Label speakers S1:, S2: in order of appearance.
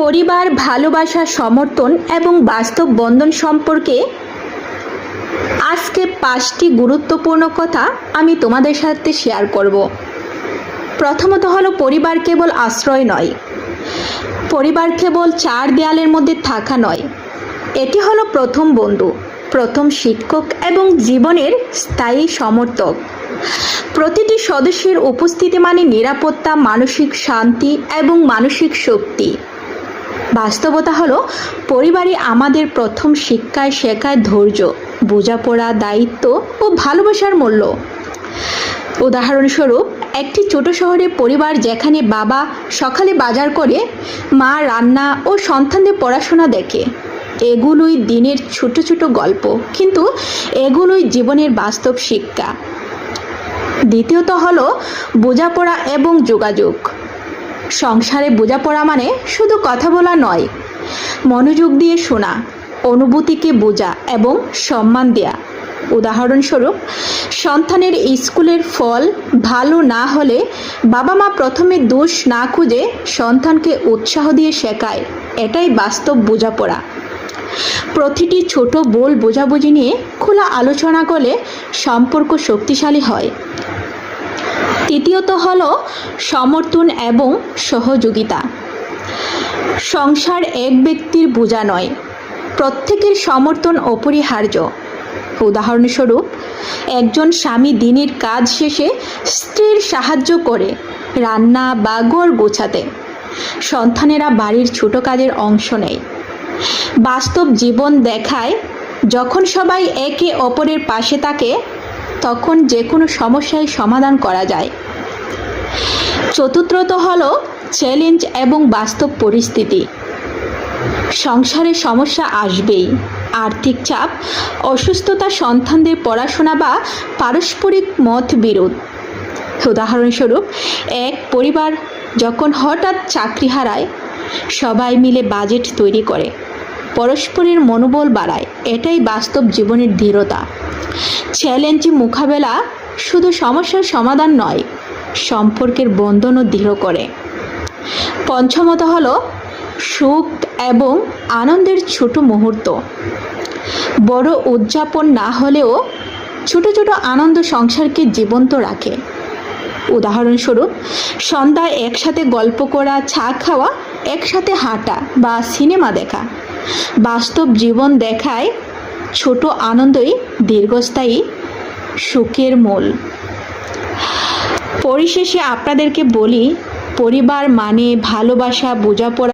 S1: পরিবার, ভালোবাসা, সমর্থন এবং বাস্তব বন্ধন সম্পর্কে আজকে 5টি গুরুত্বপূর্ণ কথা আমি তোমাদের সাথে শেয়ার করব। প্রথমত হলো, পরিবার কেবল আশ্রয় নয়, পরিবার কেবল 4 দেয়ালের মধ্যে থাকা নয়, এটি হলো প্রথম বন্ধু, প্রথম শিক্ষক এবং জীবনের স্থায়ী সমর্থক। প্রতিটি সদস্যের উপস্থিতি মানে নিরাপত্তা, মানসিক শান্তি এবং মানসিক শক্তি। বাস্তবতা হলো, পরিবারই আমাদের প্রথম শিক্ষায় শেখায় ধৈর্য, বোঝাপড়া, দায়িত্ব ও ভালোবাসার মূল্য। উদাহরণস্বরূপ, একটি ছোট শহরে পরিবার যেখানে বাবা সকালে বাজার করে, মা রান্না ও সন্তানদের পড়াশোনা দেখে, এগুলোই দিনের ছোট ছোট গল্প, কিন্তু এগুলোই জীবনের বাস্তব শিক্ষা। দ্বিতীয়ত হলো বোঝাপড়া এবং যোগাযোগ। সংসারে বোঝাপড়া মানে শুধু কথা বলা নয়, মনোযোগ দিয়ে শোনা, অনুভূতিকে বোঝা এবং সম্মান দেয়া। উদাহরণস্বরূপ, সন্তানের স্কুলের ফল ভালো না হলে বাবা মা প্রথমে দোষ না খুঁজে সন্তানকে উৎসাহ দিয়ে শেখায়, এটাই বাস্তব বোঝাপড়া। প্রতিটি ছোট ভুল বোঝাবুঝি নিয়ে খোলা আলোচনা করলে সম্পর্ক শক্তিশালী হয়। তৃতীয়ত হলো সমর্থন এবং সহযোগিতা। সংসার এক ব্যক্তির বোঝা নয়, প্রত্যেকের সমর্থন অপরিহার্য। উদাহরণস্বরূপ, একজন স্বামী দিনের কাজ শেষে স্ত্রীর সাহায্য করে রান্না বা ঘর গোছাতে, সন্তানেরা বাড়ির ছোট কাজের অংশ নেয়। বাস্তব জীবন দেখায়, যখন সবাই একে অপরের পাশে থাকে তখন যে কোনো সমস্যায় সমাধান করা যায়। চতুর্থত হলো চ্যালেঞ্জ এবং বাস্তব পরিস্থিতি। সংসারে সমস্যা আসবেই, আর্থিক চাপ, অসুস্থতা, সন্তানদের পড়াশোনা বা পারস্পরিক মতবিরোধ। উদাহরণস্বরূপ, এক পরিবার যখন হঠাৎ চাকরি হারায়, সবাই মিলে বাজেট তৈরি করে, পরস্পরের মনোবল বাড়ায়, এটাই বাস্তব জীবনের দৃঢ়তা। চ্যালেঞ্জ মোকাবেলা শুধু সমস্যার সমাধান নয়, সম্পর্কের বন্ধনও দৃঢ় করে। পঞ্চমত হলো সুখ এবং আনন্দের ছোট মুহূর্ত। বড় উদযাপন না হলেও ছোট ছোট আনন্দ সংসারকে জীবন্ত রাখে। উদাহরণস্বরূপ, সন্ধ্যায় একসাথে গল্প করা, চা খাওয়া, একসাথে হাঁটা বা সিনেমা দেখা। বাস্তব জীবন দেখায় ছোট আনন্দই দীর্ঘস্থায়ী সুখের মূল। পরিশেষে আপনাদেরকে বলি, পরিবার মানে ভালোবাসা, বোঝাপড়া